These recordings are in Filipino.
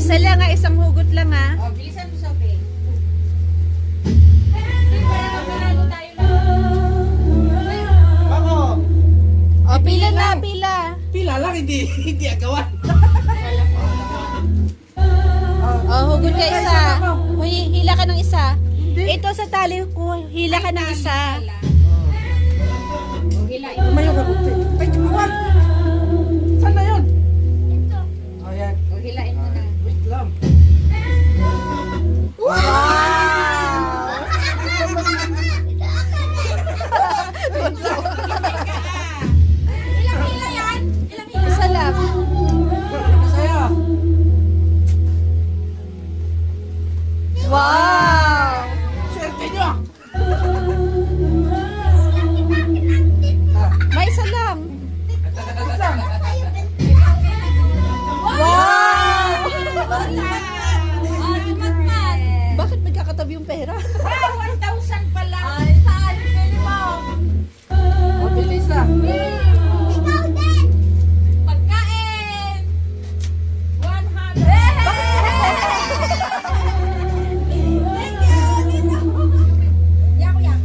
Isa lang ha, isang hugot lang ha. Oh, bilisan mo, Sophie. Ako. O, pila na, pila. Pila lang, hindi agawan. O, hugot ka isa. Hila ka ng isa. Ito sa tali ko, hila ka ng isa. Oh, hilain. Tumayo ka, Kupte. Ay, wag! Saan na yun? Oh, yan. Oh, hilain mo na. Wait lang. Isa lang. Masaya. Wow! Swerte nyo. May isa lang. Isang. Wow! Bakit magkakatabi yung pera? 1,000 pala. Oh, bilis na. Pagkain. 100. Yak, yak.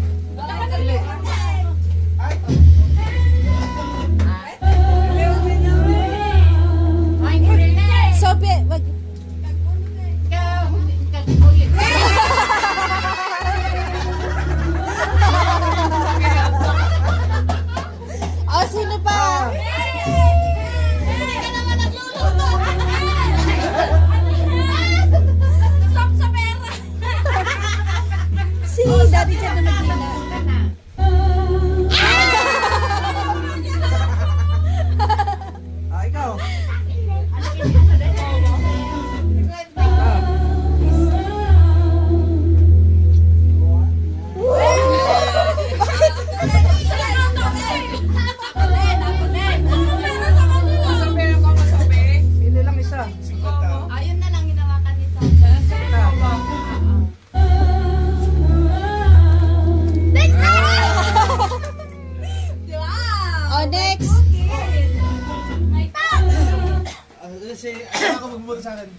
Dali. Ay, Ay, Rene. Sophie, wag. O, sino pa? Hindi ka naman nagluluto. Stop sa pera. Si Daddy Chan na naghila. ikaw. Pili lang isa. Ayun na lang hinawakan ni Sam. O, next. Ako magmula sa akin.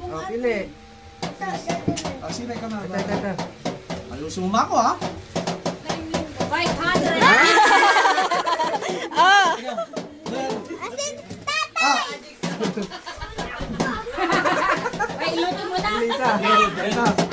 Oh, pili. Sino ka na? Ito. Ayusin mo ako, ha? 500. Ah! Ay, iluto mo na. Pili isa. Ito.